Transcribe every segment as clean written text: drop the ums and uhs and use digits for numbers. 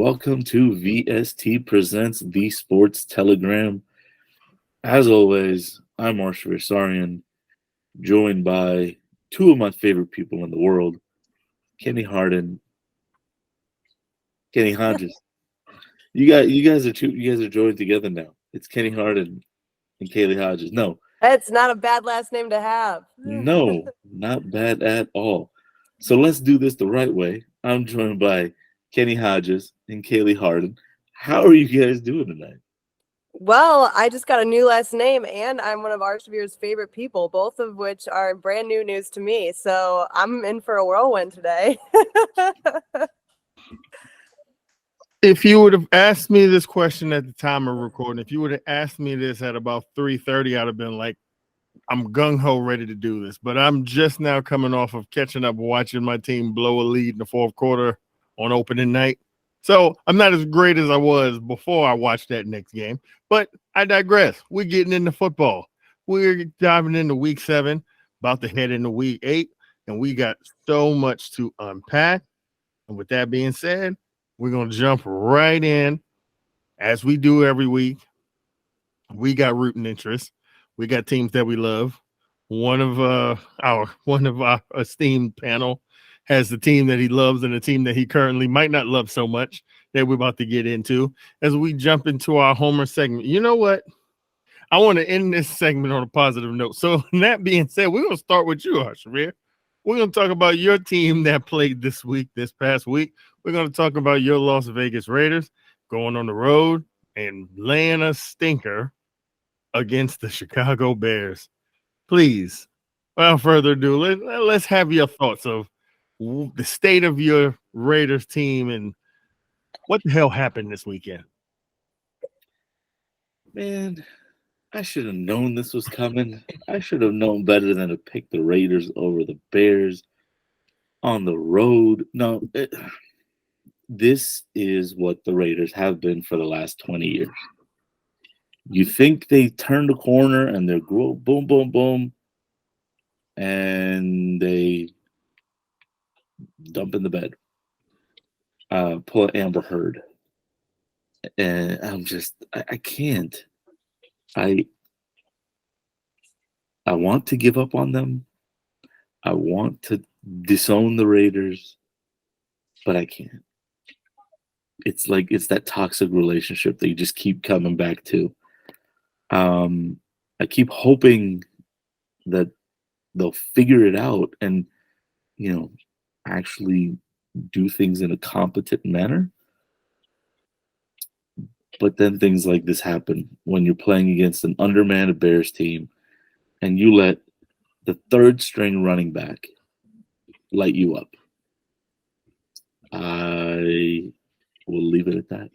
welcome to VST Presents The Sports Telegram. As always, I'm Arshavir Saryan, joined by two of my favorite people in the world, Kaylie Harden, Kaylie Hodges. You guys are joined together now. It's Kaylie Harden and Kaylie Hodges. No, it's not a bad last name to have. No, not bad at all. So let's do this the right way. I'm joined by Kaylie Hodges and Kaylie Harden. How are you guys doing tonight? Well, I just got a new last name, and I'm one of Arshavir's favorite people, both of which are brand new news to me. So I'm in for a whirlwind today. If you would have asked me this question at the time of recording, if you would have asked me this at about 3:30, I'd have been like, I'm gung-ho ready to do this. But I'm just now coming off of catching up, watching my team blow a lead in the fourth quarter on opening night. So I'm not as great as I was before I watched that next game. But I digress. We're getting into football. We're diving into week 7, about to head into week 8, and we got so much to unpack. And with that being said, we're going to jump right in, as we do every week. We got rooting interest. We got teams that we love. One of our esteemed panel has the team that he loves and a team that he currently might not love so much that we're about to get into as we jump into our Homer segment. You know what? I want to end this segment on a positive note. So that being said, we're going to start with you, Arshavir. We're going to talk about your team that played this past week. We're going to talk about your Las Vegas Raiders going on the road and laying a stinker against the Chicago Bears. Please, without further ado, let's have your thoughts of the state of your Raiders team and what the hell happened this weekend. Man, I should have known this was coming. I should have known better than to pick the Raiders over the Bears on the road. No, this is what the Raiders have been for the last 20 years. You think they turn the corner and they're boom, boom, boom, and they dump in the bed, pull an Amber Heard, and I can't. I want to give up on them. I want to disown the Raiders, but I can't. It's like it's that toxic relationship that you just keep coming back to. I keep hoping that they'll figure it out and, actually do things in a competent manner. But then things like this happen when you're playing against an undermanned Bears team and you let the third string running back light you up. I will leave it at that.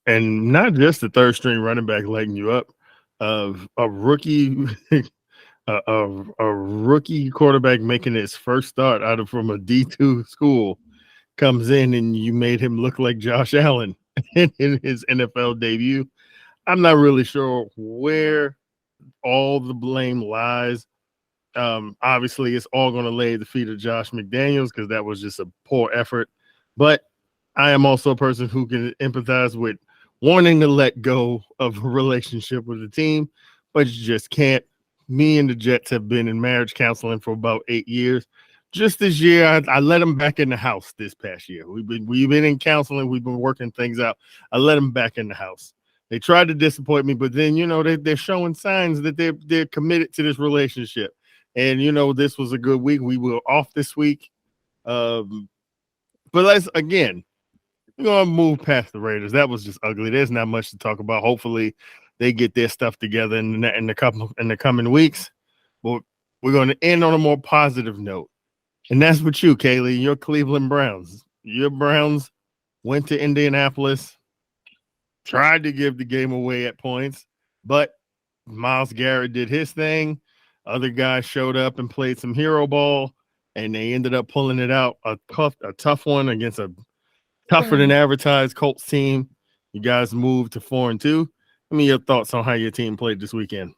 And not just the third string running back lighting you up, of a rookie a rookie quarterback making his first start from a D2 school comes in and you made him look like Josh Allen in his NFL debut. I'm not really sure where all the blame lies. Obviously, it's all going to lay at the feet of Josh McDaniels because that was just a poor effort. But I am also a person who can empathize with wanting to let go of a relationship with the team, but you just can't. Me and the Jets have been in marriage counseling for about 8 years. Just this year, I let them back in the house this past year. We've been in counseling. We've been working things out. I let them back in the house. They tried to disappoint me, but then, they're showing signs that they're committed to this relationship. And, this was a good week. We were off this week. But we're going to move past the Raiders. That was just ugly. There's not much to talk about. Hopefully they get their stuff together in the coming weeks. But we're going to end on a more positive note. And that's with you, Kaylie, your Cleveland Browns. Your Browns went to Indianapolis, tried to give the game away at points, but Myles Garrett did his thing. Other guys showed up and played some hero ball, and they ended up pulling it out, a tough one against a tougher than advertised Colts team. You guys moved to 4-2. Give me your thoughts on how your team played this weekend.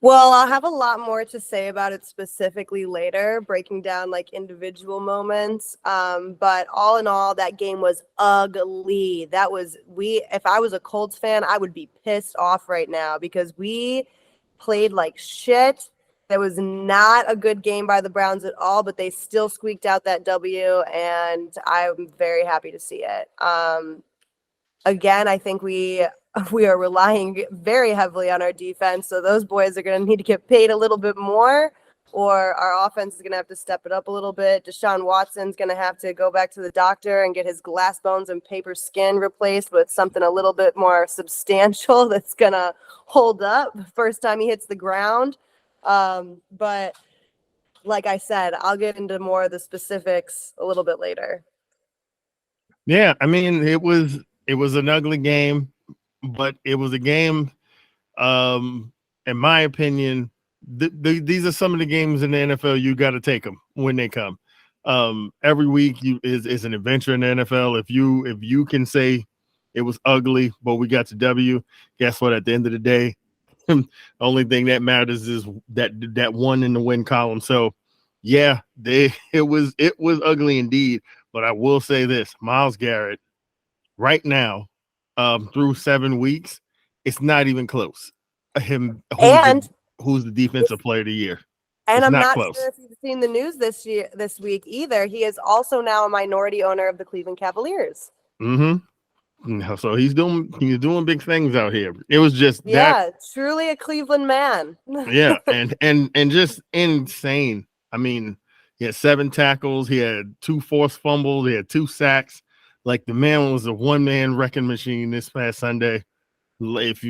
Well, I'll have a lot more to say about it specifically later, breaking down like individual moments. But all in all, that game was ugly. If I was a Colts fan, I would be pissed off right now because we played like shit. That was not a good game by the Browns at all, but they still squeaked out that W, and I'm very happy to see it. Again, I think we are relying very heavily on our defense, so those boys are going to need to get paid a little bit more, or our offense is going to have to step it up a little bit. Deshaun Watson's going to have to go back to the doctor and get his glass bones and paper skin replaced with something a little bit more substantial that's going to hold up the first time he hits the ground. But like I said, I'll get into more of the specifics a little bit later. Yeah, I mean, it was an ugly game, but it was a game. In my opinion, these are some of the games in the NFL you got to take them when they come. Every week is an adventure in the NFL. If you can say it was ugly, but we got to W, guess what? At the end of the day, the only thing that matters is that one in the win column. So, yeah, it was ugly indeed. But I will say this: Myles Garrett, right now, through 7 weeks, it's not even close. Who's the defensive player of the year? And it's I'm not not close. sure if you've seen the news this week either. He is also now a minority owner of the Cleveland Cavaliers. So he's doing big things out here. It was just truly a Cleveland man. Yeah, and just insane. I mean, he had 7 tackles, he had 2 forced fumbles, he had 2 sacks. Like, the man was a one-man wrecking machine this past Sunday. If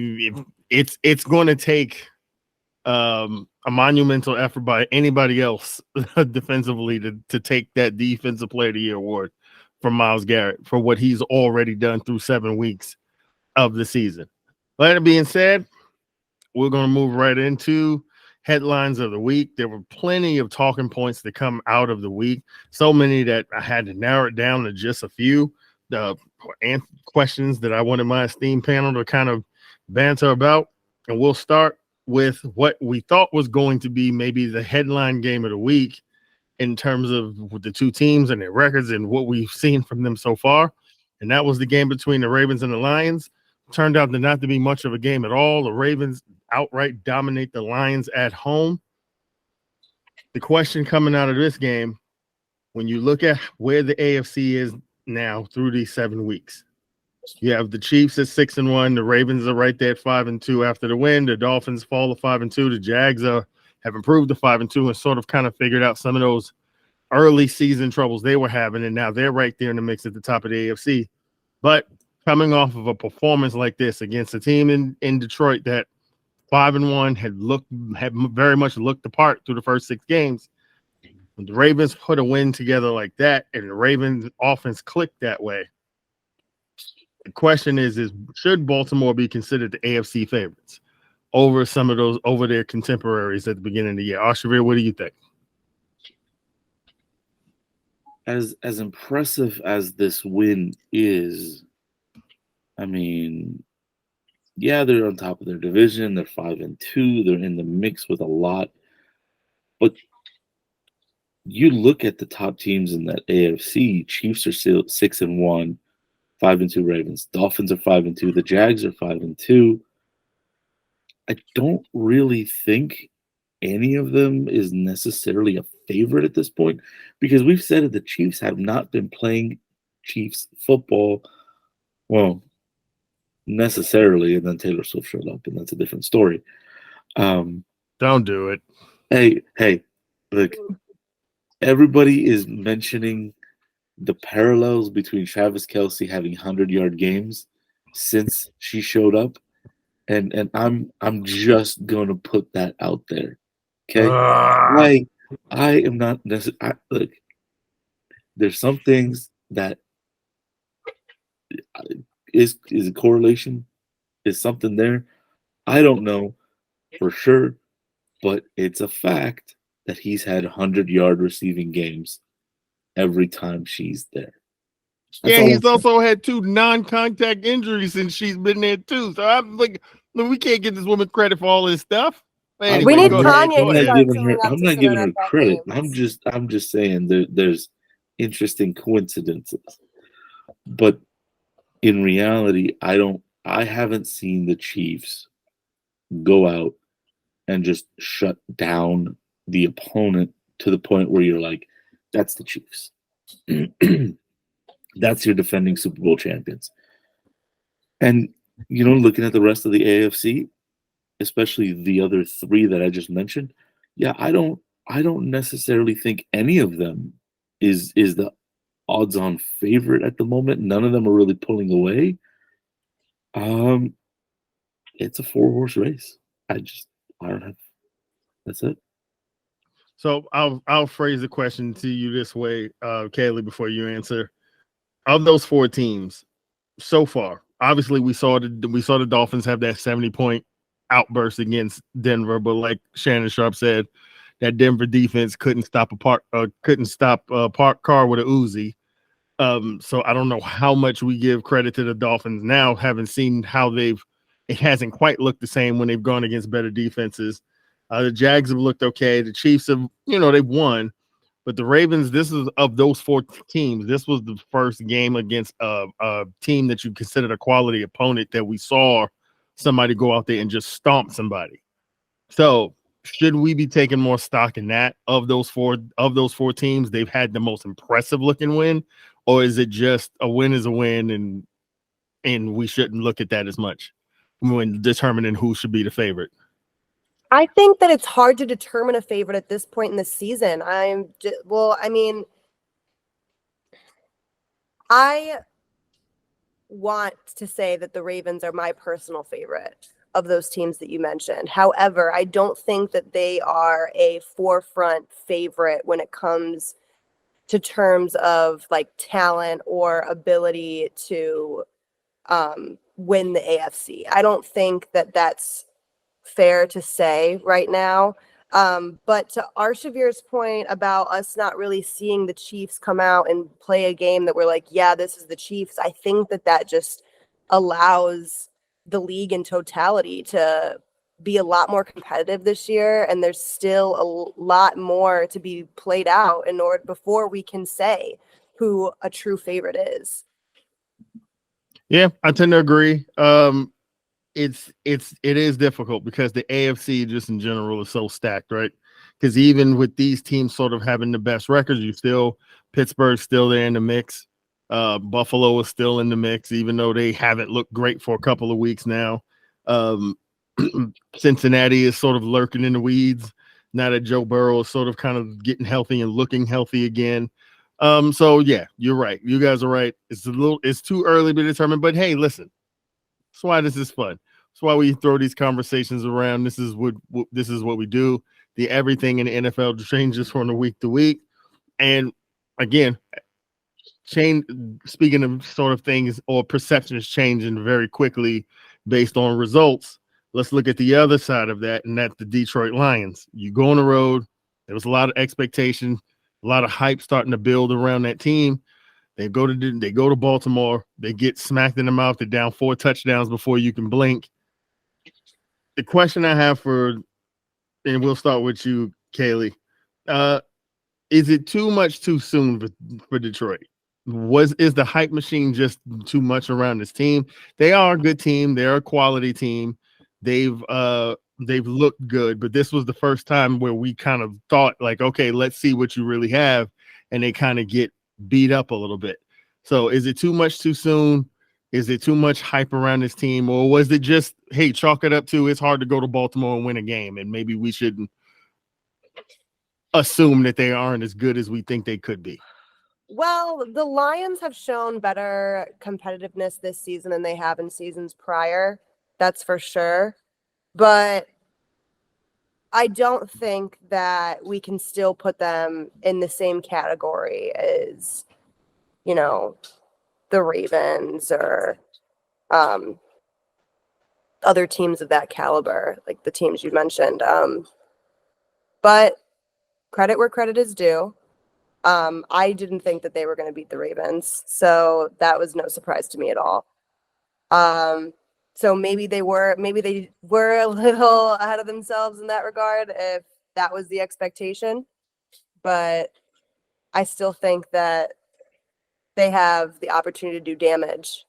it's going to take a monumental effort by anybody else defensively to take that defensive player of the year award from Myles Garrett for what he's already done through 7 weeks of the season. That being said, we're going to move right into headlines of the week. There were plenty of talking points that come out of the week, so many that I had to narrow it down to just a few questions that I wanted my esteemed panel to kind of banter about. And we'll start with what we thought was going to be maybe the headline game of the week in terms of the two teams and their records and what we've seen from them so far. And that was the game between the Ravens and the Lions. Turned out to not to be much of a game at all. The Ravens outright dominate the Lions at home. The question coming out of this game, when you look at where the AFC is now through these 7 weeks, you have the Chiefs at 6-1. The Ravens are right there at 5-2 after the win. The Dolphins fall to 5-2. The Jags have improved to 5-2 and sort of kind of figured out some of those early season troubles they were having, and now they're right there in the mix at the top of the AFC. But coming off of a performance like this against a team in Detroit that 5-1 had very much looked the part through the first 6 games, when the Ravens put a win together like that and the Ravens offense clicked that way, the question is should Baltimore be considered the AFC favorites over their contemporaries at the beginning of the year? Arshavir, what do you think? As impressive as this win is, I mean, yeah, they're on top of their division. They're 5-2. They're in the mix with a lot. But you look at the top teams in that AFC. Chiefs are still 6-1, 5-2 Ravens. Dolphins are 5-2. The Jags are 5-2. I don't really think any of them is necessarily a favorite at this point, because we've said that the Chiefs have not been playing Chiefs football well necessarily, and then Taylor Swift showed up, and that's a different story. Don't do it. Hey, look, everybody is mentioning the parallels between Travis Kelce having 100-yard games since she showed up, and I'm just gonna put that out there. Okay, I am not necessarily. Look, there's some things that is a correlation, is something there. I don't know for sure, but it's a fact that he's had 100-yard receiving games every time she's there. He's also had 2 non-contact injuries since she's been there too. So I'm like, we can't give this woman credit for all this stuff. We need go ahead, Kanye go to ahead. start showing up I'm to not some giving her NFL credit. games. I'm just saying there's interesting coincidences. But in reality, I haven't seen the Chiefs go out and just shut down the opponent to the point where you're like, that's the Chiefs. That's your defending Super Bowl champions. And looking at the rest of the AFC, especially the other three that I just mentioned, yeah, I don't necessarily think any of them is the odds-on favorite at the moment. None of them are really pulling away. It's a four-horse race. I don't have. That's it. So I'll phrase the question to you this way, Kaylie, before you answer. Of those four teams so far, obviously we saw the Dolphins have that 70-point outburst against Denver, but like Shannon Sharp said, that Denver defense couldn't stop a park car with a Uzi. So I don't know how much we give credit to the Dolphins now, having seen how it hasn't quite looked the same when they've gone against better defenses. The Jags have looked okay. The Chiefs have, they've won, but the Ravens, this is of those four teams, this was the first game against a team that you considered a quality opponent that we saw somebody go out there and just stomp somebody. So should we be taking more stock in that of those four teams? They've had the most impressive looking win, or is it just a win is a win and we shouldn't look at that as much when determining who should be the favorite? I think that it's hard to determine a favorite at this point in the season. I want to say that the Ravens are my personal favorite of those teams that you mentioned. However, I don't think that they are a forefront favorite when it comes to terms of like talent or ability to win the AFC. I don't think that that's fair to say right now. But to Arshavir's point about us not really seeing the Chiefs come out and play a game that we're like, yeah, this is the Chiefs. I think that just allows the league in totality to be a lot more competitive this year. And there's still a lot more to be played out in order before we can say who a true favorite is. Yeah, I tend to agree. It is difficult because the AFC just in general is so stacked, right? Because even with these teams sort of having the best records, Pittsburgh's still there in the mix. Buffalo is still in the mix, even though they haven't looked great for a couple of weeks now. Cincinnati is sort of lurking in the weeds now that Joe Burrow is sort of kind of getting healthy and looking healthy again. So yeah, you're right. You guys are right. It's too early to determine, but hey, listen. That's why this is fun. That's why we throw these conversations around. This is what we do. The everything in the NFL changes from the week to week. And again, speaking of sort of things or perceptions changing very quickly based on results. Let's look at the other side of that, and that's the Detroit Lions. You go on the road. There was a lot of expectation, a lot of hype starting to build around that team. They go to Baltimore. They get smacked in the mouth. They're down 4 touchdowns before you can blink. The question I have and we'll start with you, Kaylie. Is it too much too soon for Detroit? Is the hype machine just too much around this team? They are a good team. They're a quality team. They've looked good, but this was the first time where we kind of thought like, okay, let's see what you really have, and they kind of get beat up a little bit. So is it too much too soon? Is it too much hype around this team, or was it just, hey, chalk it up to it's hard to go to Baltimore and win a game, and maybe we shouldn't assume that they aren't as good as we think they could be? Well, the Lions have shown better competitiveness this season than they have in seasons prior. That's for sure. But I don't think that we can still put them in the same category as, the Ravens or other teams of that caliber, like the teams you mentioned. But credit where credit is due. I didn't think that they were going to beat the Ravens, so that was no surprise to me at all. So maybe they were a little ahead of themselves in that regard if that was the expectation. But I still think that they have the opportunity to do damage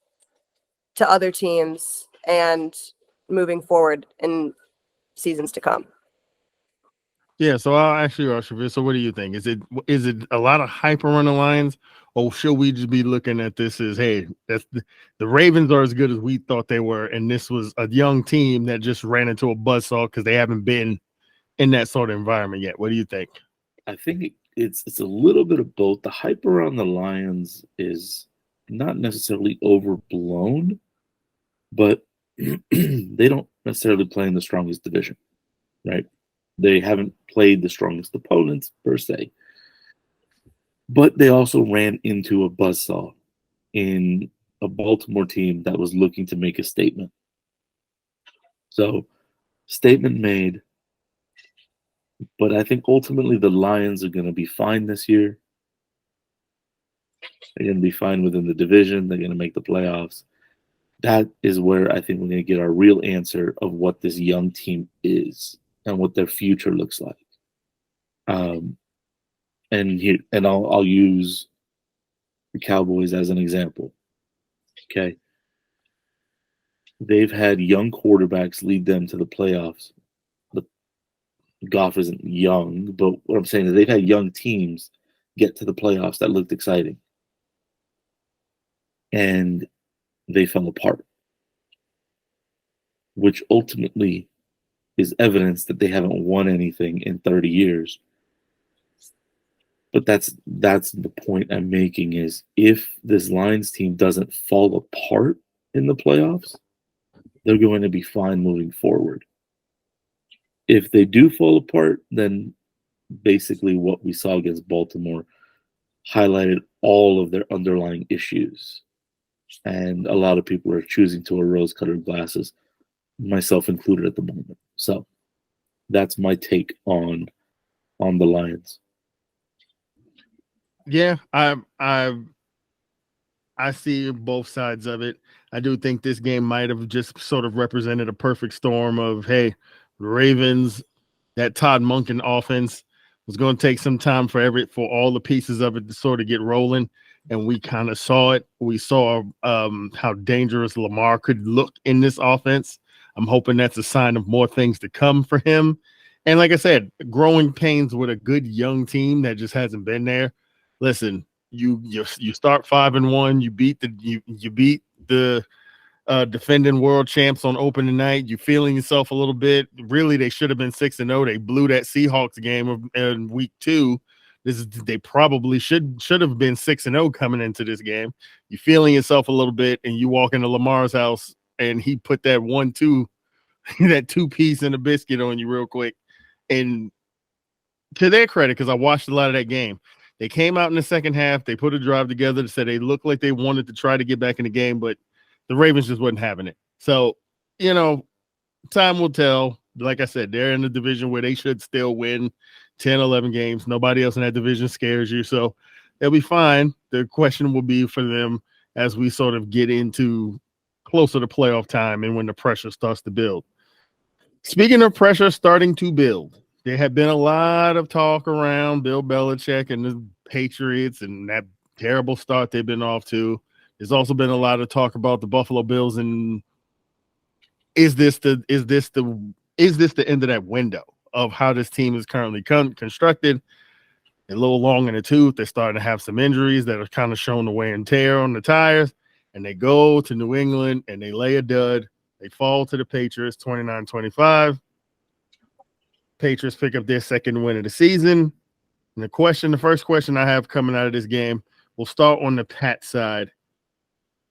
to other teams and moving forward in seasons to come. Yeah, so I'll ask you, Arshavir. So, what do you think? Is it a lot of hype around the Lions, or should we just be looking at this as, hey, that's the Ravens are as good as we thought they were, and this was a young team that just ran into a buzzsaw because they haven't been in that sort of environment yet. What do you think? I think it's a little bit of both. The hype around the Lions is not necessarily overblown, but they don't necessarily play in the strongest division, right? They haven't played the strongest opponents per se, but they also ran into a buzzsaw in a Baltimore team that was looking to make a statement. So, statement made, but I think ultimately the Lions are going to be fine this year. They're going to be fine within the division. They're going to make the playoffs. That is where I think we're going to get our real answer of what this young team is and what their future looks like. And I'll use the Cowboys as an example. Okay, they've had young quarterbacks lead them to the playoffs. But Goff isn't young, but what I'm saying is they've had young teams get to the playoffs that looked exciting, and they fell apart, which ultimately is evidence that they haven't won anything in 30 years. But that's the point I'm making is if this Lions team doesn't fall apart in the playoffs, they're going to be fine moving forward. If they do fall apart, then basically what we saw against Baltimore highlighted all of their underlying issues. And a lot of people are choosing to wear rose-colored glasses, myself included at the moment. So that's my take on the Lions. Yeah, I see both sides of it. I do think this game might have just sort of represented a perfect storm of, hey, Ravens, that Todd Monken offense was going to take some time for all the pieces of it to sort of get rolling, and we kind of saw it. We saw how dangerous Lamar could look in this offense. I'm hoping that's a sign of more things to come for him. And like I said, growing pains with a good young team that just hasn't been there. Listen, you start 5-1. You beat the defending world champs on opening night. You feeling yourself a little bit. Really, they should have been 6-0. They blew that Seahawks game in week 2. They probably should have been 6-0 coming into this game. You feeling yourself a little bit, and you walk into Lamar's house, and he put that 1-2, that 2-piece and a biscuit on you real quick. And to their credit, because I watched a lot of that game, they came out in the second half. They put a drive together that said they looked like they wanted to try to get back in the game, but the Ravens just wasn't having it. So, time will tell. Like I said, they're in a division where they should still win 10, 11 games. Nobody else in that division scares you. So they'll be fine. The question will be for them as we sort of get into closer to playoff time and when the pressure starts to build. Speaking of pressure starting to build, there had been a lot of talk around Bill Belichick and the Patriots and that terrible start they've been off to. There's also been a lot of talk about the Buffalo Bills and is this the end of that window of how this team is currently constructed? They're a little long in the tooth. They're starting to have some injuries that are kind of showing the wear and tear on the tires, and they go to New England and they lay a dud. They fall to the Patriots 29-25. Patriots pick up their second win of the season. And the first question I have coming out of this game, we'll start on the Pat side.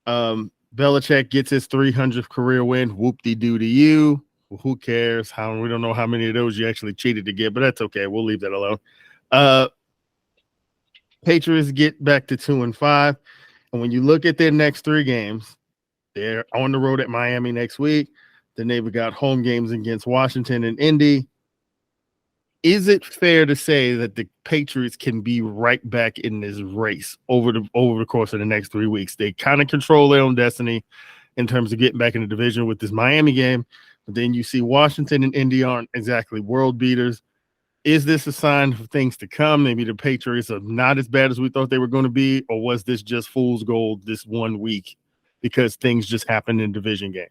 Belichick gets his 300th career win. Whoop-de-doo to you. Well, who cares? We don't know how many of those you actually cheated to get, but that's okay. We'll leave that alone. Patriots get back to 2-5. And when you look at their next 3 games, they're on the road at Miami next week. Then they've got home games against Washington and Indy. Is it fair to say that the Patriots can be right back in this race over the course of the next 3 weeks? They kind of control their own destiny. in terms of getting back in the division with this Miami game. But then you see Washington and Indy aren't exactly world beaters. Is this a sign of things to come? Maybe the Patriots are not as bad as we thought they were going to be, or was this just fool's gold this 1 week because things just happened in division games?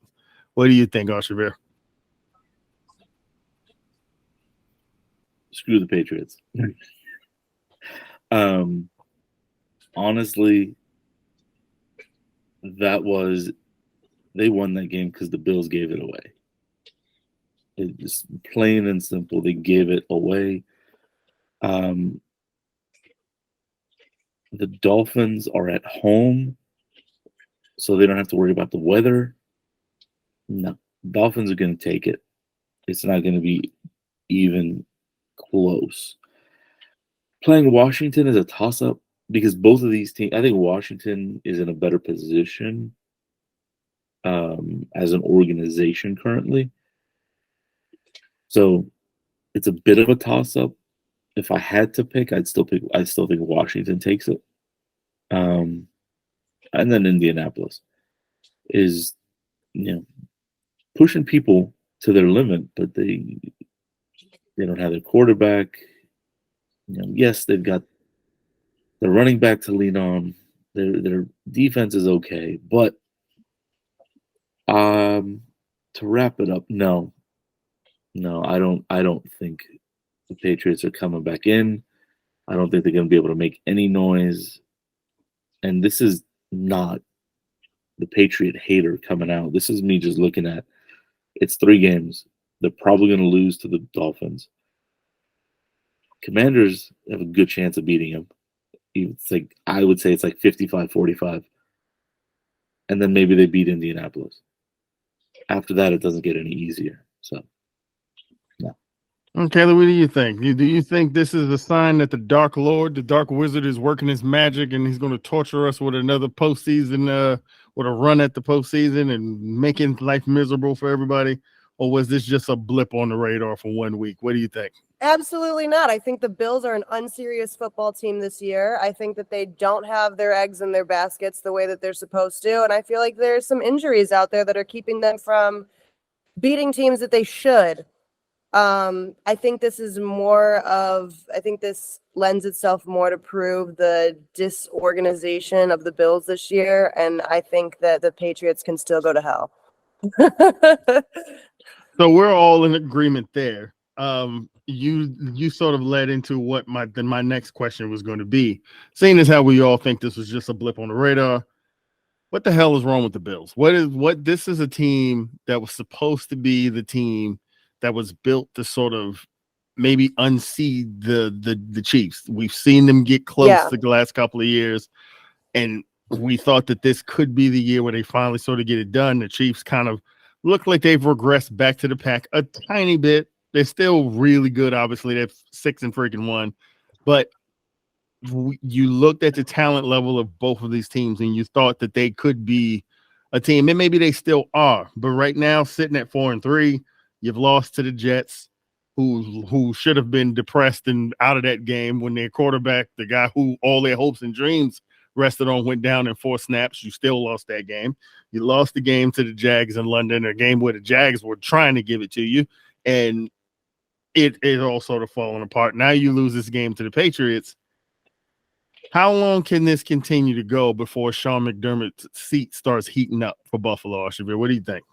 What do you think, Arshavir? Screw the Patriots. Honestly, they won that game because the Bills gave it away. It's plain and simple. They gave it away. The Dolphins are at home, so they don't have to worry about the weather. No, Dolphins are going to take it. It's not going to be even close. Playing Washington is a toss-up because both of these teams, I think Washington is in a better position as an organization currently. So it's a bit of a toss-up. If I had to pick, I still think Washington takes it. And then Indianapolis is, pushing people to their limit, but they don't have their quarterback. Yes, they've got the running back to lean on. Their defense is okay, but to wrap it up, no, I don't think the Patriots are coming back in. I don't think they're going to be able to make any noise. And this is not the Patriot hater coming out. This is me just looking at it's 3 games. They're probably going to lose to the Dolphins. Commanders have a good chance of beating them. I would say it's like 55-45. And then maybe they beat Indianapolis. After that, it doesn't get any easier. So, no. Kaylie, what do you think? Do you think this is a sign that the Dark Lord, the Dark Wizard, is working his magic and he's going to torture us with another postseason, with a run at the postseason and making life miserable for everybody? Or was this just a blip on the radar for 1 week? What do you think? Absolutely not. I think the Bills are an unserious football team this year. I think that they don't have their eggs in their baskets the way that they're supposed to. And I feel like there's some injuries out there that are keeping them from beating teams that they should. I think this lends itself more to prove the disorganization of the Bills this year. And I think that the Patriots can still go to hell. So we're all in agreement there. You sort of led into what my next question was going to be. Seeing as how we all think this was just a blip on the radar, what the hell is wrong with the Bills? This is a team that was supposed to be the team that was built to sort of maybe unseat the Chiefs. We've seen them get close the last couple of years, and we thought that this could be the year where they finally sort of get it done. The Chiefs kind of look like they've regressed back to the pack a tiny bit. They're still really good, obviously. They're 6-1, but you looked at the talent level of both of these teams and you thought that they could be a team, and maybe they still are. But right now, sitting at 4-3, you've lost to the Jets, who should have been depressed and out of that game when their quarterback, the guy who all their hopes and dreams rested on, went down in 4 snaps. You still lost that game. You lost the game to the Jags in London, a game where the Jags were trying to give it to you, and it all sort of falling apart. Now you lose this game to the Patriots. How long can this continue to go before Sean McDermott's seat starts heating up for Buffalo, Arshavir? What do you think?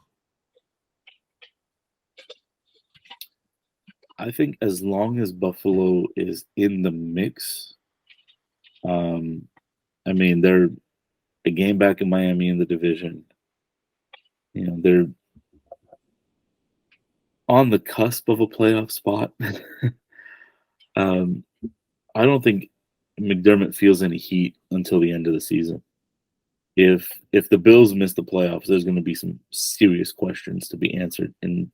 I think as long as Buffalo is in the mix, they're a game back in Miami in the division. They're on the cusp of a playoff spot. I don't think McDermott feels any heat until the end of the season. If the Bills miss the playoffs, there's going to be some serious questions to be answered. And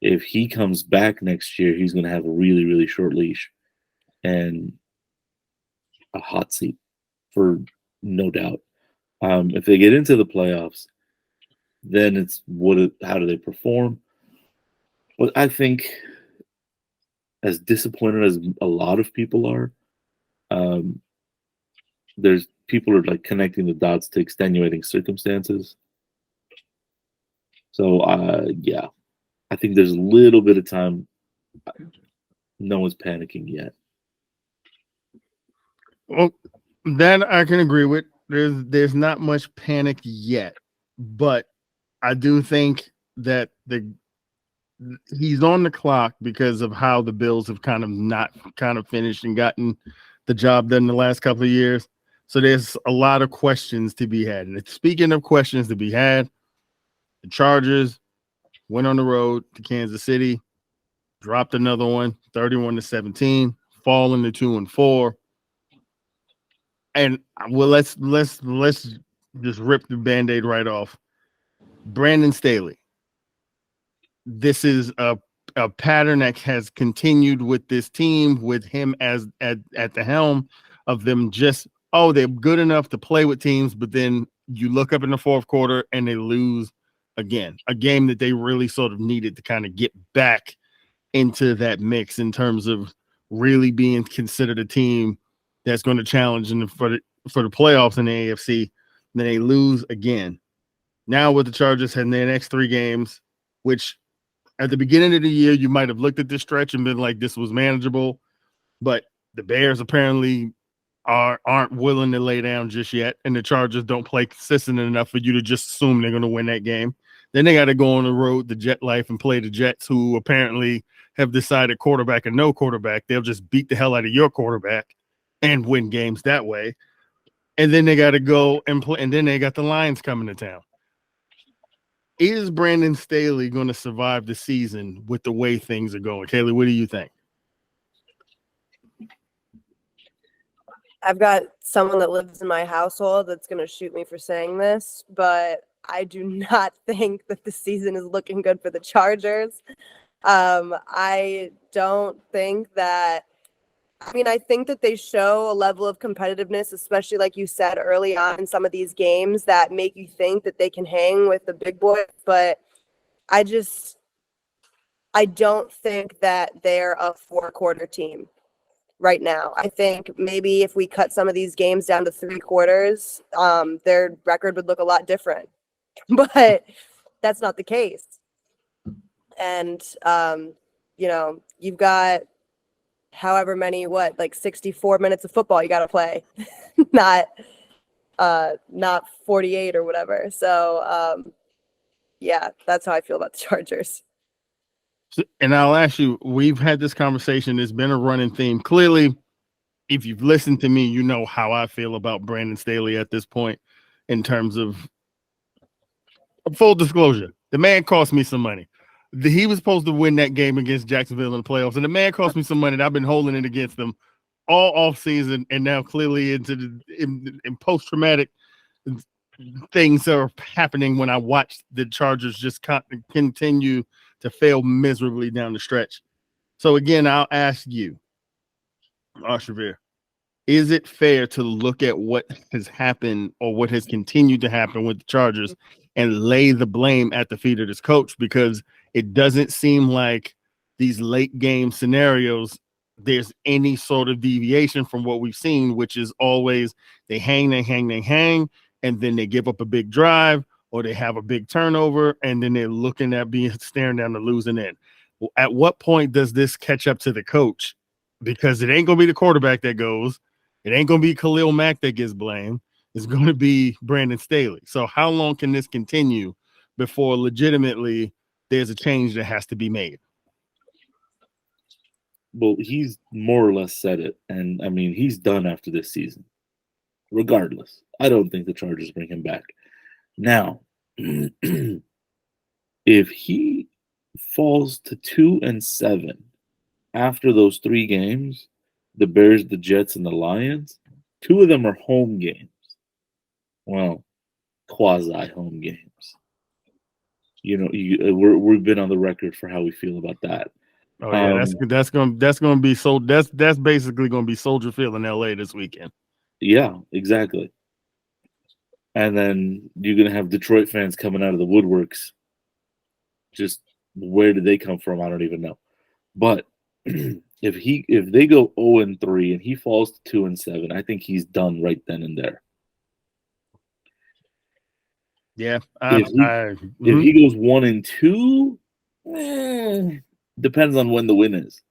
if he comes back next year, he's going to have a really, really short leash and a hot seat for no doubt. If they get into the playoffs, then it's how do they perform? But I think as disappointed as a lot of people are, there's people are like connecting the dots to extenuating circumstances. So, yeah, I think there's a little bit of time. No one's panicking yet. Well, that I can agree with. There's not much panic yet, but I do think that he's on the clock because of how the Bills have kind of finished and gotten the job done the last couple of years. So there's a lot of questions to be had. And speaking of questions to be had, the Chargers went on the road to Kansas City, dropped another one, 31-17, falling to 2-4. And well, let's just rip the Band-Aid right off. Brandon Staley. This is a pattern that has continued with this team, with him as at the helm of them. Just they're good enough to play with teams, but then you look up in the fourth quarter and they lose again, a game that they really sort of needed to kind of get back into that mix in terms of really being considered a team that's going to challenge for the playoffs in the AFC. Then they lose again. Now with the Chargers having their next 3 games, which at the beginning of the year, you might have looked at this stretch and been like, this was manageable. But the Bears apparently aren't willing to lay down just yet. And the Chargers don't play consistent enough for you to just assume they're going to win that game. Then they got to go on the road, the Jet Life, and play the Jets, who apparently have decided quarterback and no quarterback. They'll just beat the hell out of your quarterback and win games that way. And then they got to go and play. And then they got the Lions coming to town. Is Brandon Staley going to survive the season with the way things are going? Kaylie, what do you think? I've got someone that lives in my household that's going to shoot me for saying this, but I do not think that the season is looking good for the Chargers. I don't think that I think that they show a level of competitiveness, especially like you said early on in some of these games that make you think that they can hang with the big boys. But I don't think that they're a 4-quarter team right now. I think maybe if we cut some of these games down to 3 quarters, their record would look a lot different. But that's not the case. And, you've got however many, 64 minutes of football you got to play, not 48 or whatever. So, yeah, that's how I feel about the Chargers. And I'll ask you, we've had this conversation. It's been a running theme. Clearly, if you've listened to me, you know how I feel about Brandon Staley at this point in terms of full disclosure. The man cost me some money. He was supposed to win that game against Jacksonville in the playoffs, and the man cost me some money. And I've been holding it against them all off season, and now clearly in post-traumatic things are happening when I watch the Chargers just continue to fail miserably down the stretch. So again, I'll ask you, Arshavir, is it fair to look at what has happened or what has continued to happen with the Chargers and lay the blame at the feet of this coach? Because it doesn't seem like these late game scenarios, there's any sort of deviation from what we've seen, which is always they hang, and then they give up a big drive or they have a big turnover, and then they're looking at staring down the losing end. Well, at what point does this catch up to the coach? Because it ain't going to be the quarterback that goes. It ain't going to be Khalil Mack that gets blamed. It's going to be Brandon Staley. So how long can this continue before legitimately there's a change that has to be made? Well, he's more or less said it. And, he's done after this season. Regardless, I don't think the Chargers bring him back. Now, if he falls to 2-7 after those 3 games, the Bears, the Jets, and the Lions, 2 of them are home games. Well, quasi-home games. We've been on the record for how we feel about that. Oh yeah, that's gonna be so. That's basically gonna be Soldier Field in LA this weekend. Yeah, exactly. And then you're gonna have Detroit fans coming out of the woodworks. Just where did they come from? I don't even know. But if they go 0-3 and he falls to 2-7, I think he's done right then and there. Yeah. If he goes 1-2, depends on when the win is.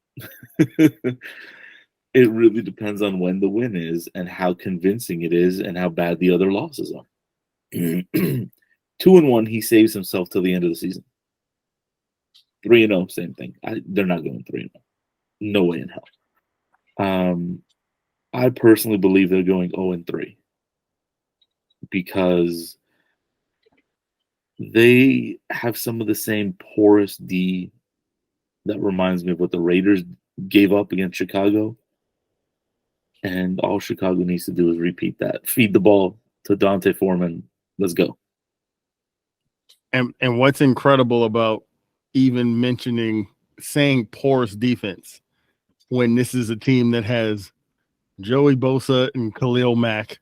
It really depends on when the win is and how convincing it is and how bad the other losses are. 2-1, he saves himself till the end of the season. 3-0, same thing. They're not going 3-0. No way in hell. I personally believe they're going 0-3 because they have some of the same porous D that reminds me of what the Raiders gave up against Chicago. And all Chicago needs to do is repeat that. Feed the ball to Dante Foreman. Let's go. And what's incredible about even saying porous defense when this is a team that has Joey Bosa and Khalil Mack.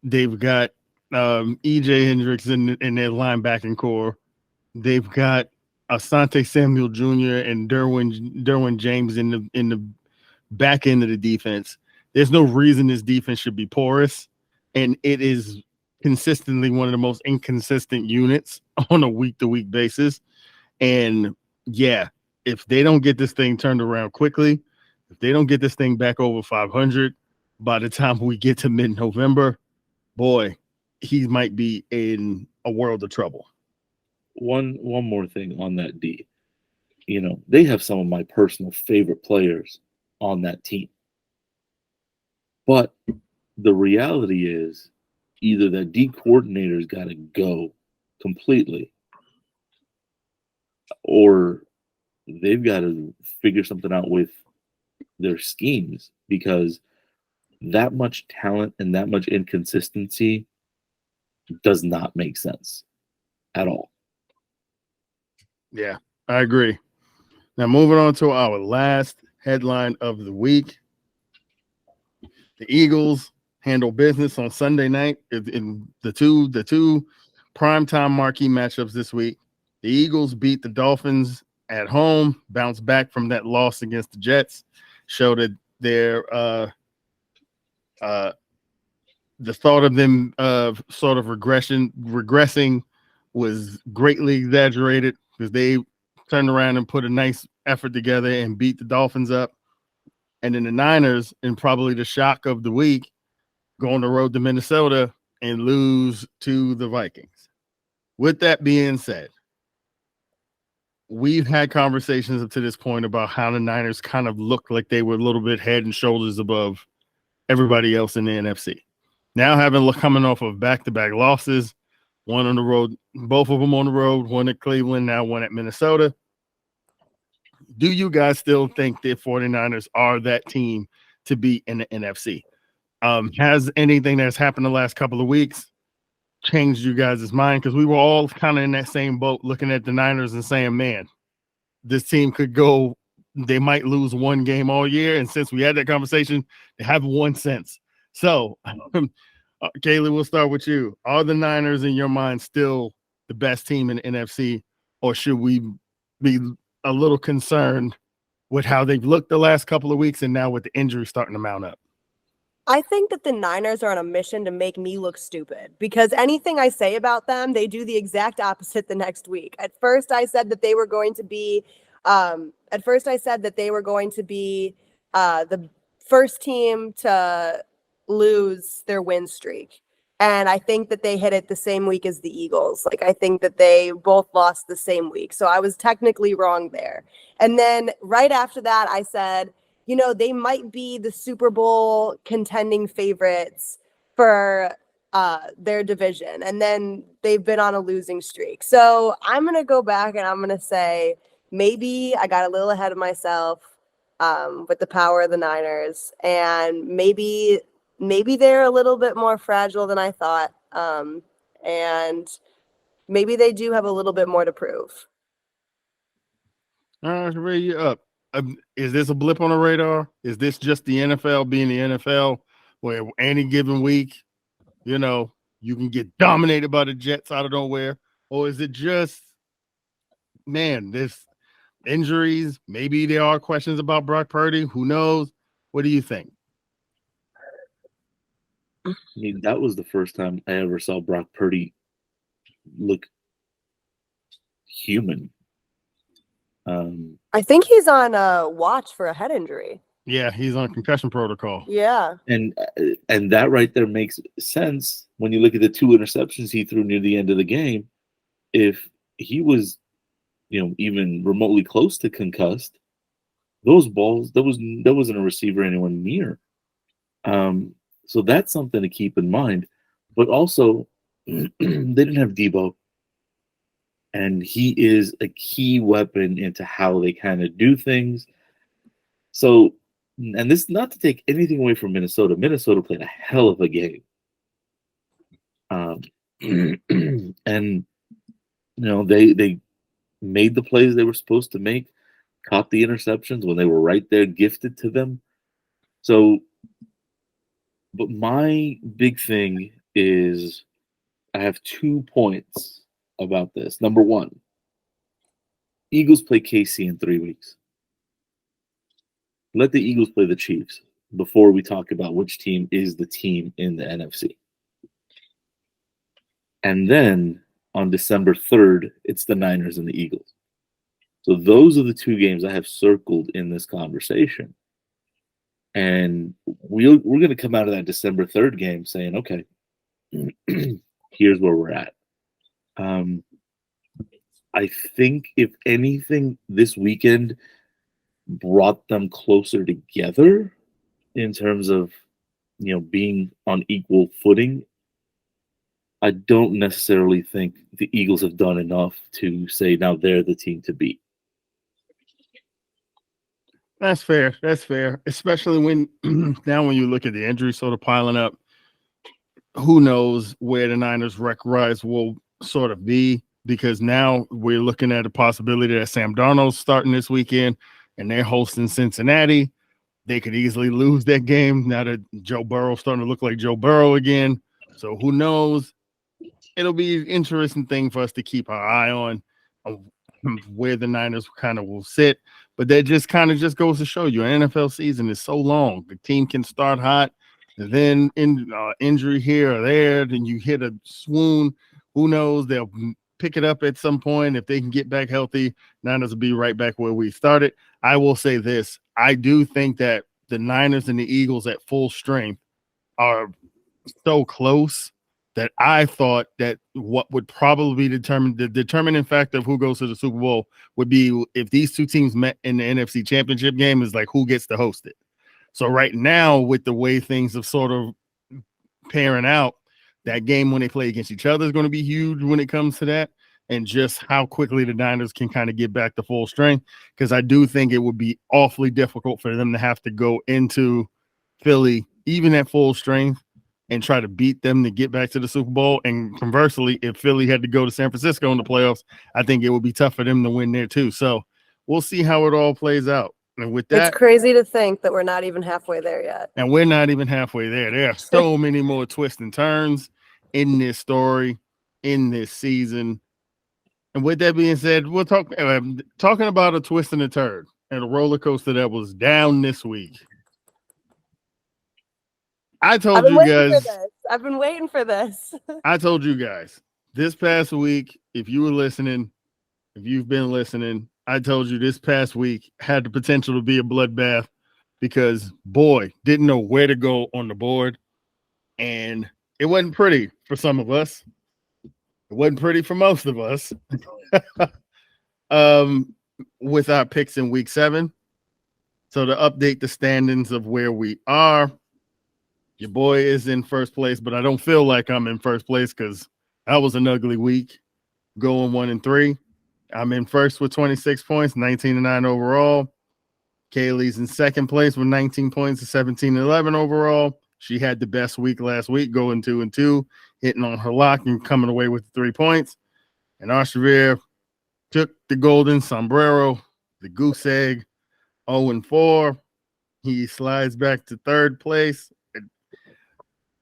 They've got E.J. Hendricks in their linebacking core. They've got Asante Samuel Jr. and Derwin James in the back end of the defense. There's no reason this defense should be porous, and it is consistently one of the most inconsistent units on a week-to-week basis. And yeah, if they don't get this thing turned around quickly, if they don't get this thing back over 500 by the time we get to mid-November, boy, he might be in a world of trouble. One more thing on that D. They have some of my personal favorite players on that team. But the reality is either that D coordinator's got to go completely or they've got to figure something out with their schemes because that much talent and that much inconsistency does not make sense at all. Yeah, I agree. Now, moving on to our last headline of the week. The Eagles handle business on Sunday night in the two primetime marquee matchups this week. The Eagles beat the Dolphins at home, bounced back from that loss against the Jets, showed that their the thought of them sort of regressing was greatly exaggerated because they turned around and put a nice effort together and beat the Dolphins up. And then the Niners, in probably the shock of the week, go on the road to Minnesota and lose to the Vikings. With that being said, we've had conversations up to this point about how the Niners kind of looked like they were a little bit head and shoulders above everybody else in the NFC. Now coming off of back-to-back losses, one on the road, both of them on the road, one at Cleveland, now one at Minnesota. Do you guys still think the 49ers are that team to beat in the NFC? Has anything that's happened the last couple of weeks changed you guys' mind? Because we were all kind of in that same boat looking at the Niners and saying, man, this team could go, they might lose one game all year. And since we had that conversation, they haven't won since. So, Kaylie, we'll start with you. Are the Niners in your mind still the best team in the NFC, or should we be a little concerned with how they've looked the last couple of weeks and now with the injury starting to mount up? I think that the Niners are on a mission to make me look stupid because anything I say about them, they do the exact opposite the next week. At first, I said that they were going to be the first team to lose their win streak. And I think that they hit it the same week as the Eagles. Like, I think that they both lost the same week. So I was technically wrong there. And then right after that, I said, they might be the Super Bowl contending favorites for their division. And then they've been on a losing streak. So I'm going to go back and I'm going to say maybe I got a little ahead of myself with the power of the Niners. And maybe they're a little bit more fragile than I thought. And maybe they do have a little bit more to prove. All right, ready you up. Is this a blip on the radar? Is this just the NFL being the NFL where any given week, you can get dominated by the Jets out of nowhere? Or is it just, man, this injuries? Maybe there are questions about Brock Purdy. Who knows? What do you think? I mean, that was the first time I ever saw Brock Purdy look human. I think he's on watch for a head injury. Yeah, he's on concussion protocol. Yeah. And that right there makes sense when you look at the 2 interceptions he threw near the end of the game. If he was, even remotely close to concussed, those balls, there wasn't a receiver anyone near. So that's something to keep in mind. But also, they didn't have Debo, and he is a key weapon into how they kind of do things. So, and this, not to take anything away from Minnesota. Minnesota played a hell of a game. And they made the plays they were supposed to make, caught the interceptions when they were right there, gifted to them. So, but my big thing is I have 2 points about this. Number one, Eagles play KC in 3 weeks. Let the Eagles play the Chiefs before we talk about which team is the team in the NFC. And then on December 3rd, it's the Niners and the Eagles. So those are the 2 games I have circled in this conversation. And we're going to come out of that December 3rd game saying, okay, here's where we're at. I think, if anything, this weekend brought them closer together in terms of, being on equal footing. I don't necessarily think the Eagles have done enough to say now they're the team to beat. That's fair. That's fair. Especially when now when you look at the injuries sort of piling up, who knows where the Niners' record will sort of be, because now we're looking at a possibility that Sam Darnold's starting this weekend and they're hosting Cincinnati. They could easily lose that game now that Joe Burrow's starting to look like Joe Burrow again. So who knows? It'll be an interesting thing for us to keep our eye on where the Niners kind of will sit. But that just kind of just goes to show you an NFL season is so long. The team can start hot, and then injury here or there, then you hit a swoon. Who knows? They'll pick it up at some point. If they can get back healthy, Niners will be right back where we started. I will say this. I do think that the Niners and the Eagles at full strength are so close that I thought that what would probably be the determining factor of who goes to the Super Bowl would be if these 2 teams met in the NFC Championship game, is like who gets to host it. So right now, with the way things have sort of pairing out, that game when they play against each other is going to be huge when it comes to that, and just how quickly the Niners can kind of get back to full strength, because I do think it would be awfully difficult for them to have to go into Philly, even at full strength, and try to beat them to get back to the Super Bowl. And conversely, if Philly had to go to San Francisco in the playoffs, I think it would be tough for them to win there too. So we'll see how it all plays out. And with that, it's crazy to think that we're not even halfway there yet. And we're not even halfway there. There are so many more twists and turns in this story, in this season. And with that being said, we'll talking about a twist and a turn and a roller coaster that was down this week. I told you guys. I've been waiting for this. I told you guys this past week, if you were listening, if you've been listening, I told you this past week had the potential to be a bloodbath, because, boy, didn't know where to go on the board. And it wasn't pretty for some of us. It wasn't pretty for most of us. With our picks in week 7. So to update the standings of where we are, your boy is in first place, but I don't feel like I'm in first place because that was an ugly week, going 1-3. I'm in first with 26 points, 19-9 overall. Kaylie's in second place with 19 points and 17-11 overall. She had the best week last week, going 2-2, hitting on her lock and coming away with 3 points. And Arshavir took the golden sombrero, the goose egg, 0-4. He slides back to third place.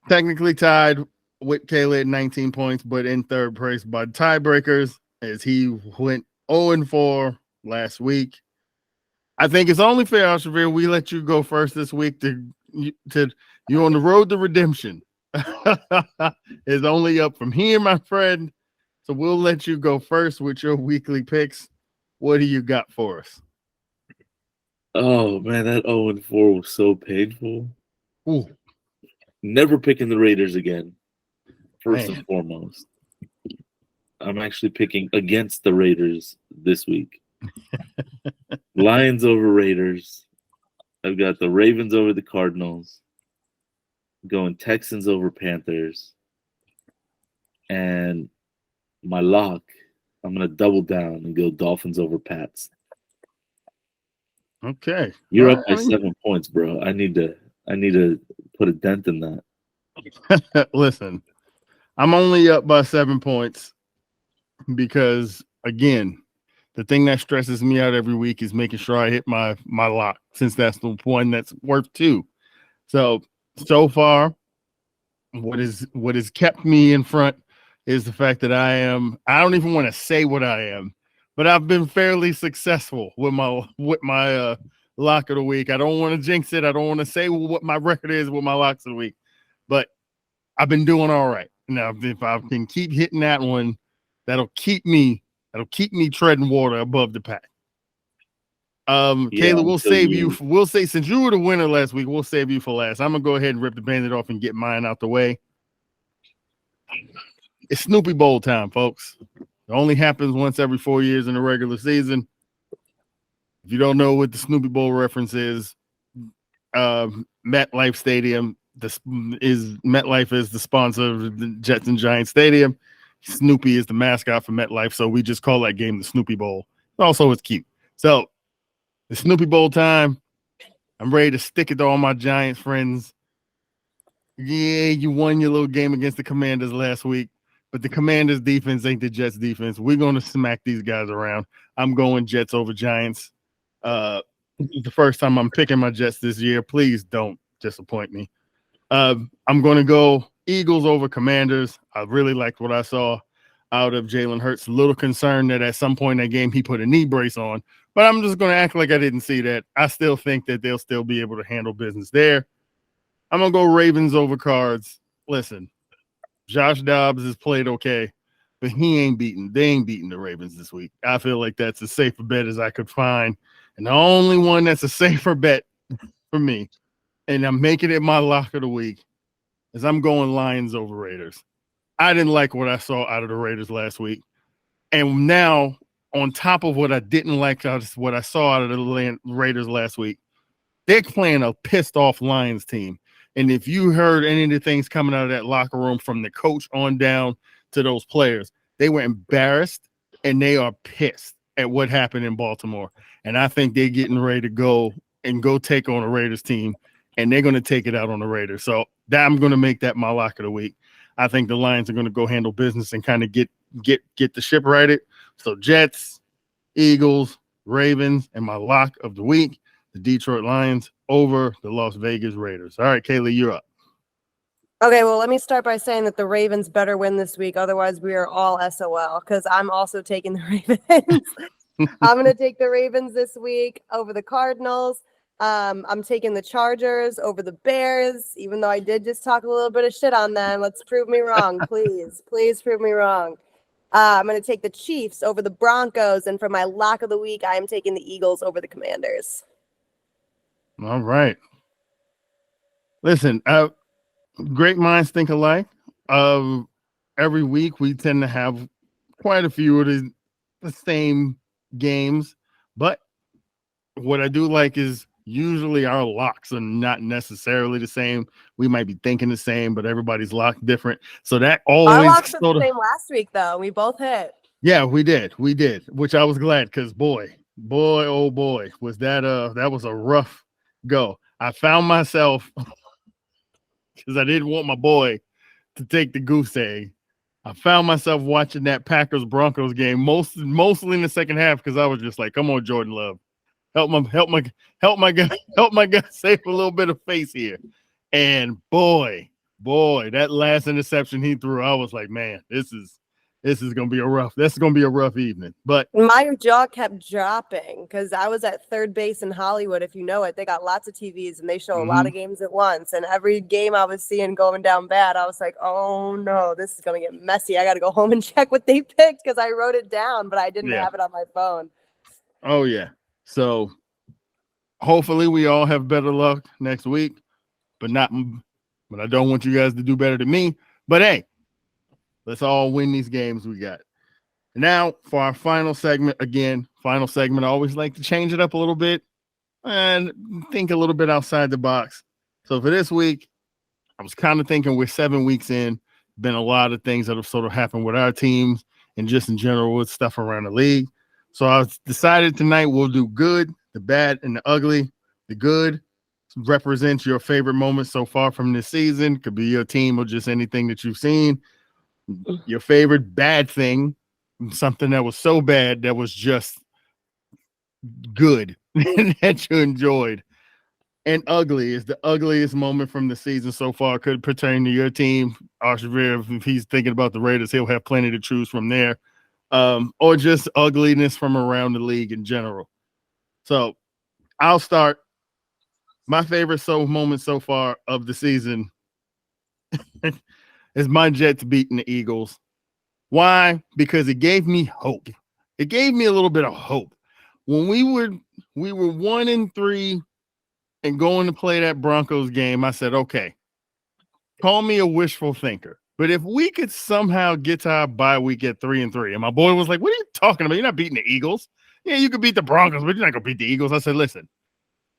Technically tied with Kaylie at 19 points, but in third place by tiebreakers, as he went 0-4 last week. I think it's only fair, Arshavir, we let you go first this week to you're on the road to redemption. It's only up from here, my friend. So we'll let you go first with your weekly picks. What do you got for us? Oh man, that 0-4 was so painful. Ooh, Never picking the Raiders again. First man. and foremost, I'm actually picking against the Raiders this week. Lions over Raiders. I've got the Ravens over the Cardinals. Going Texans over Panthers. And my lock, I'm gonna double down and go Dolphins over Pats. Okay. You're All up by right. 7 points, bro. I need to put a dent in that. Listen, I'm only up by 7 points because, again, the thing that stresses me out every week is making sure I hit my lock, since that's the one that's worth 2. So far, what has kept me in front is the fact that I don't even want to say what I am, but I've been fairly successful with my lock of the week. I don't want to jinx it. I don't want to say what my record is with my locks of the week, but I've been doing all right. Now, if I can keep hitting that one, that'll keep me treading water above the pack. Yeah, Kayla, until we'll say, since you were the winner last week, we'll save you for last. I'm gonna go ahead and rip the bandit off and get mine out the way. It's Snoopy Bowl time, folks. It only happens once every 4 years in the regular season. If you don't know what the Snoopy Bowl reference is, MetLife Stadium. MetLife is the sponsor of the Jets and Giants Stadium. Snoopy is the mascot for MetLife, so we just call that game the Snoopy Bowl. Also, it's cute. So, the Snoopy Bowl time. I'm ready to stick it to all my Giants friends. Yeah, you won your little game against the Commanders last week, but the Commanders defense ain't the Jets defense. We're going to smack these guys around. I'm going Jets over Giants. The first time I'm picking my Jets this year. Please don't disappoint me. I'm going to go Eagles over Commanders. I really liked what I saw out of Jalen Hurts. A little concerned that at some point in that game he put a knee brace on, but I'm just going to act like I didn't see that. I still think that they'll still be able to handle business there. I'm going to go Ravens over Cards. Listen, Josh Dobbs has played okay, but they ain't beating the Ravens this week. I feel like that's as safe a bet as I could find. And the only one that's a safer bet for me, and I'm making it my lock of the week, is I'm going Lions over Raiders. I didn't like what I saw out of the Raiders last week. And now, on top of what I didn't like what I saw out of the Raiders last week, they're playing a pissed off Lions team. And if you heard any of the things coming out of that locker room from the coach on down to those players, they were embarrassed and they are pissed at what happened in Baltimore. And I think they're getting ready to go take on a Raiders team, and they're going to take it out on the Raiders. So I'm going to make that my lock of the week. I think the Lions are going to go handle business and kind of get the ship righted. So Jets, Eagles, Ravens, and my lock of the week, the Detroit Lions over the Las Vegas Raiders. All right, Kaylee, you're up. Okay, well, let me start by saying that the Ravens better win this week. Otherwise, we are all SOL because I'm also taking the Ravens. I'm going to take the Ravens this week over the Cardinals. I'm taking the Chargers over the Bears, even though I did just talk a little bit of shit on them. Let's prove me wrong, please. Please prove me wrong. I'm going to take the Chiefs over the Broncos. And for my lock of the week, I am taking the Eagles over the Commanders. All right. Listen, great minds think alike. Every week we tend to have quite a few of the same games, but what I do like is usually our locks are not necessarily the same. We might be thinking the same, but everybody's locked different. So that always our locks were the same last week, though. We both hit. Yeah, we did, which I was glad because boy, oh boy, was that was a rough go. I found myself because I didn't want my boy to take the goose egg. I found myself watching that Packers Broncos game mostly in the second half because I was just like, "Come on, Jordan Love, help my guy save a little bit of face here." And boy, that last interception he threw, I was like, "Man, this is That's gonna be a rough evening. But My jaw kept dropping because I was at third base in Hollywood. If you know it, they got lots of TVs and they show a lot of games at once. And every game I was seeing going down bad, I was like, oh no, this is going to get messy. I got to go home and check what they picked because I wrote it down, but I didn't have it on my phone. Oh, yeah. So hopefully we all have better luck next week, but I don't want you guys to do better than me. But hey, let's all win these games we got. Now, for our final segment, I always like to change it up a little bit and think a little bit outside the box. So for this week, I was kind of thinking we're 7 weeks in, been a lot of things that have sort of happened with our teams and just in general with stuff around the league. So I decided tonight we'll do good, the bad, and the ugly. The good represents your favorite moments so far from this season. Could be your team or just anything that you've seen. Your favorite bad thing, something that was so bad that was just good that you enjoyed. And ugly is the ugliest moment from the season so far. Could pertain to your team. Arshavir, if he's thinking about the Raiders, he'll have plenty to choose from there. Or just ugliness from around the league in general. So I'll start. My favorite moment so far of the season is my Jets beating the Eagles. Why? Because it gave me hope. It gave me a little bit of hope. When we were 1-3 and going to play that Broncos game, I said, okay, call me a wishful thinker. But if we could somehow get to our bye week at 3-3, and my boy was like, what are you talking about? You're not beating the Eagles. Yeah, you could beat the Broncos, but you're not going to beat the Eagles. I said, listen,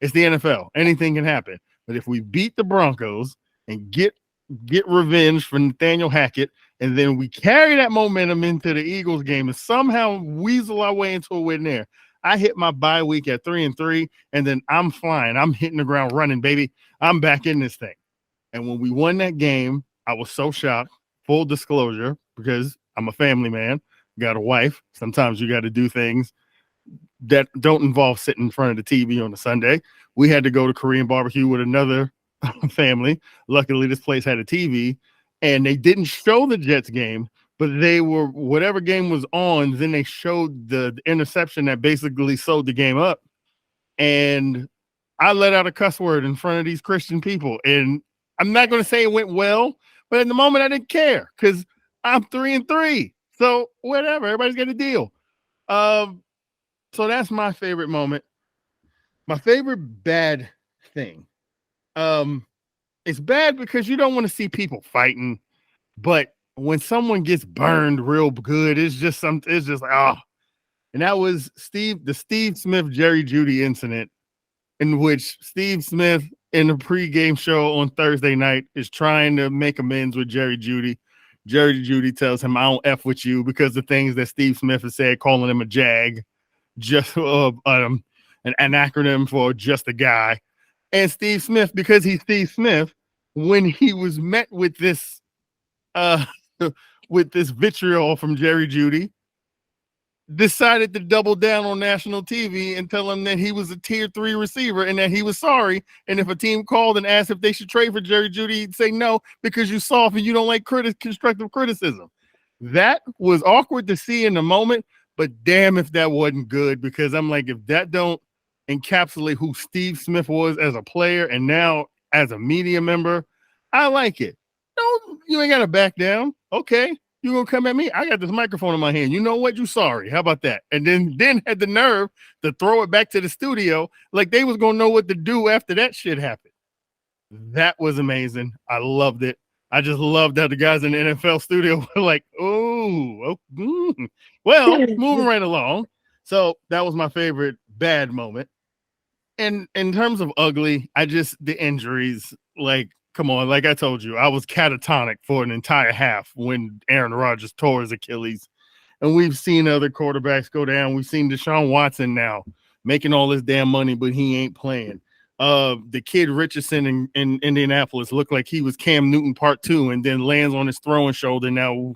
it's the NFL. Anything can happen. But if we beat the Broncos and get revenge for Nathaniel Hackett, and then we carry that momentum into the Eagles game and somehow weasel our way into a win there, I hit my bye week at 3-3, and then I'm flying. I'm hitting the ground running, baby. I'm back in this thing. And when we won that game, I was so shocked. Full disclosure, because I'm a family man, got a wife. Sometimes you got to do things that don't involve sitting in front of the TV on a Sunday. We had to go to Korean barbecue with another family. Luckily, this place had a TV, and they didn't show the Jets game, but they were, whatever game was on, then they showed the interception that basically sewed the game up. And I let out a cuss word in front of these Christian people. And I'm not going to say it went well, but in the moment I didn't care because I'm 3-3. So whatever, everybody's got a deal. So that's my favorite moment. My favorite bad thing. It's bad because you don't want to see people fighting, but when someone gets burned real good, it's just like, oh. And that was the Steve Smith, Jerry Jeudy incident, in which Steve Smith in the pregame show on Thursday night is trying to make amends with Jerry Jeudy. Jerry Jeudy tells him, I don't F with you because the things that Steve Smith has said, calling him a jag, just an acronym for just a guy. And Steve Smith, because he's Steve Smith, when he was met with this vitriol from Jerry Jeudy, decided to double down on national TV and tell him that he was a tier 3 receiver and that he was sorry. And if a team called and asked if they should trade for Jerry Jeudy, he'd say no because you're soft and you don't like constructive criticism. That was awkward to see in the moment, but damn if that wasn't good, because I'm like, if that don't encapsulate who Steve Smith was as a player and now as a media member, I like it. No, you ain't got to back down. Okay. You gonna come at me? I got this microphone in my hand. You know what? You sorry. How about that? And then had the nerve to throw it back to the studio like they was gonna know what to do after that shit happened. That was amazing. I loved it. I just loved that the guys in the NFL studio were like, well, moving right along. So that was my favorite bad moment. And in terms of ugly, the injuries, like, come on, like I told you, I was catatonic for an entire half when Aaron Rodgers tore his Achilles. And we've seen other quarterbacks go down. We've seen Deshaun Watson now making all this damn money, but he ain't playing. The kid Richardson in Indianapolis looked like he was Cam Newton part 2 and then lands on his throwing shoulder. Now,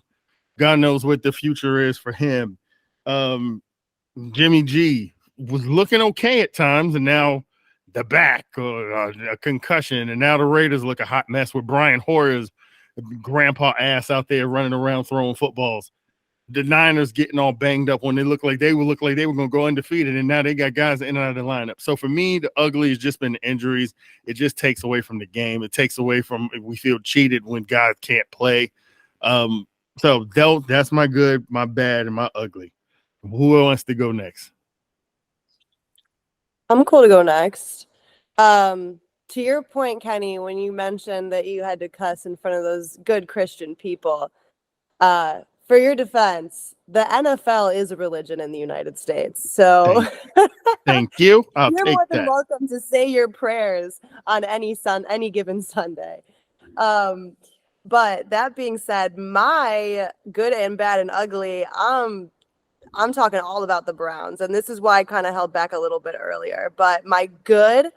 God knows what the future is for him. Jimmy G was looking okay at times, and now the back, a concussion, and now the Raiders look a hot mess with Brian Hoyer's grandpa ass out there running around throwing footballs. the Niners getting all banged up when they look like they were going to go undefeated, and now they got guys in and out of the lineup. So for me, the ugly has just been the injuries. It just takes away from the game. It takes away from, we feel cheated when guys can't play. So that's my good, my bad, and my ugly. Who wants to go next? I'm cool to go next. To your point, Kenny, when you mentioned that you had to cuss in front of those good Christian people, for your defense, the NFL is a religion in the United States. So Thank you. I'll you're take more than that. welcome to say your prayers on any given Sunday. But that being said, my good and bad and ugly, I'm talking all about the Browns, and this is why I kind of held back a little bit earlier. But my good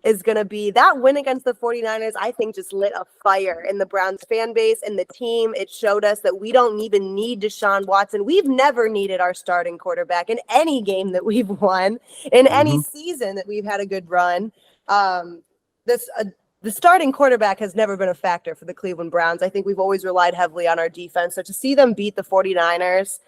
is going to be that win against the 49ers, I think just lit a fire in the Browns fan base and the team. It showed us that we don't even need Deshaun Watson. We've never needed our starting quarterback in any game that we've won, in any season that we've had a good run. The starting quarterback has never been a factor for the Cleveland Browns. I think we've always relied heavily on our defense. So to see them beat the 49ers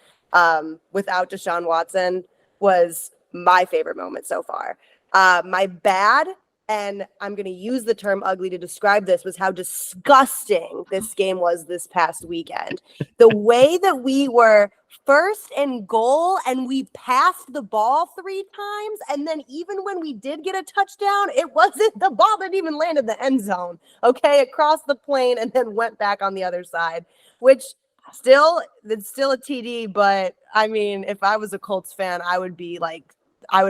without Deshaun Watson was my favorite moment so far. My bad, and I'm going to use the term ugly to describe this, was how disgusting this game was this past weekend. The way that we were first and goal and we passed the ball 3 times, and then even when we did get a touchdown, the ball didn't even land in the end zone, okay? It crossed the plane and then went back on the other side, which it's still a TD, but I mean, if I was a Colts fan, I would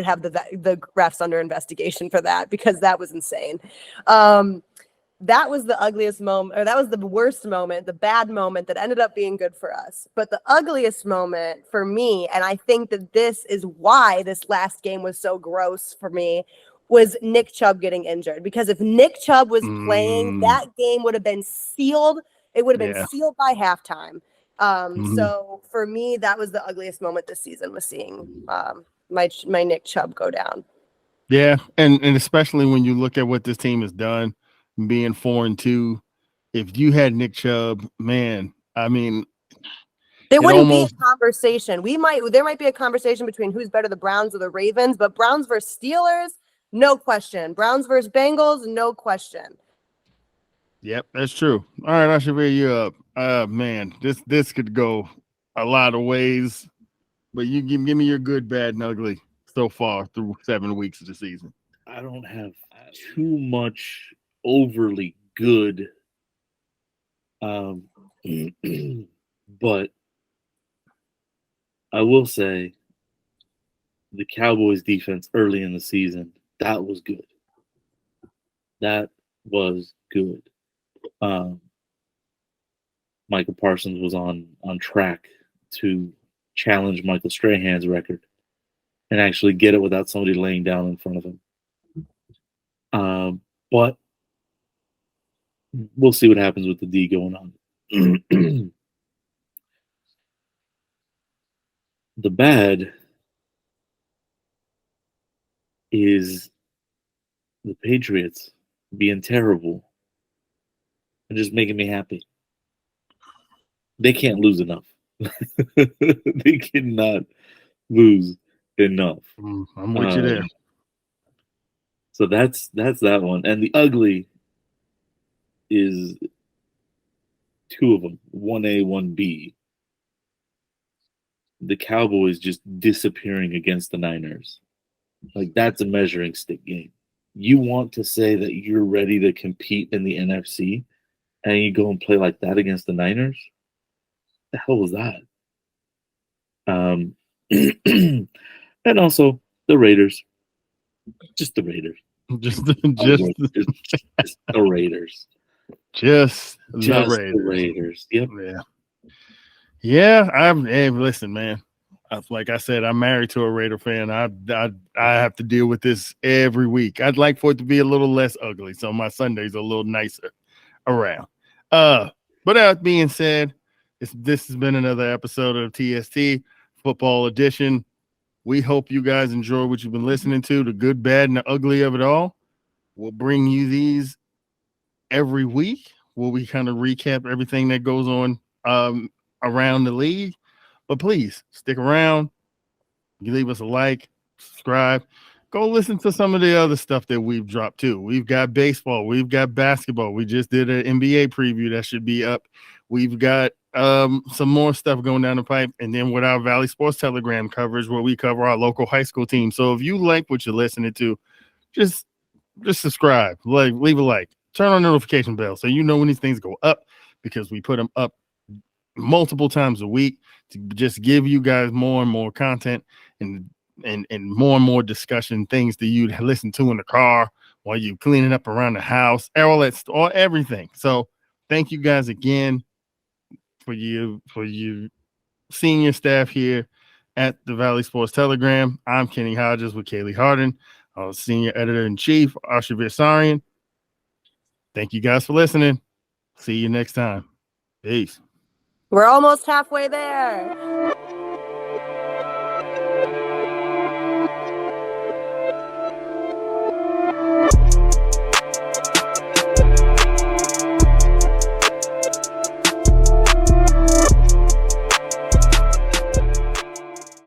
have the refs under investigation for that, because that was insane. That was the ugliest moment, or that was the worst moment, the bad moment that ended up being good for us. But the ugliest moment for me, and I think that this is why this last game was so gross for me, was Nick Chubb getting injured. Because if Nick Chubb was playing, that game would have been sealed. It would have been sealed by halftime. So for me, that was the ugliest moment this season, was seeing my Nick Chubb go down. Yeah, and especially when you look at what this team has done, being 4-2. If you had Nick Chubb, man, I mean, there wouldn't be a conversation. There might be a conversation between who's better, the Browns or the Ravens, but Browns versus Steelers, no question. Browns versus Bengals, no question. Yep, that's true. All right, Arshavir, you're up. Man, this could go a lot of ways, but you give me your good, bad, and ugly so far through 7 weeks of the season. I don't have too much overly good, but I will say the Cowboys defense early in the season, that was good. That was good. Michael Parsons was on track to challenge Michael Strahan's record and actually get it without somebody laying down in front of him. But we'll see what happens with the D going on. The bad is the Patriots being terrible and just making me happy. They can't lose enough. They cannot lose enough. I'm with you there. So that's that one. And the ugly is 2 of them, 1A, 1B. The Cowboys just disappearing against the Niners. Like, that's a measuring stick game. You want to say that you're ready to compete in the NFC, and you go and play like that against the Niners? The hell was that? And also the Raiders. Just the Raiders. Just the Raiders. Just the Raiders. Yep. Yeah. Hey, listen, man. Like I said, I'm married to a Raider fan. I have to deal with this every week. I'd like for it to be a little less ugly, so my Sundays are a little nicer around. But that being said, this has been another episode of TST Football Edition. We hope you guys enjoy what you've been listening to, the good, bad, and the ugly of it all. We'll bring you these every week where we kind of recap everything that goes on around the league. But please stick around. You leave us a like, subscribe. Go listen to some of the other stuff that we've dropped too. We've got baseball. We've got basketball. We just did an NBA preview that should be up. We've got some more stuff going down the pipe. And then with our Valley Sports Telegram coverage where we cover our local high school team. So if you like what you're listening to, just subscribe, leave a like, turn on the notification bell so you know when these things go up, because we put them up multiple times a week to just give you guys more and more content and more and more discussion, things that you listen to in the car while you cleaning up around the house, all that, all everything. So thank you guys again for you senior staff here at the Valley Sports Telegram. I'm Kenny Hodges with Kaylie Harden, our senior editor-in-chief, Arshavir Saryan. Thank you guys for listening. See you next time. Peace. We're almost halfway there.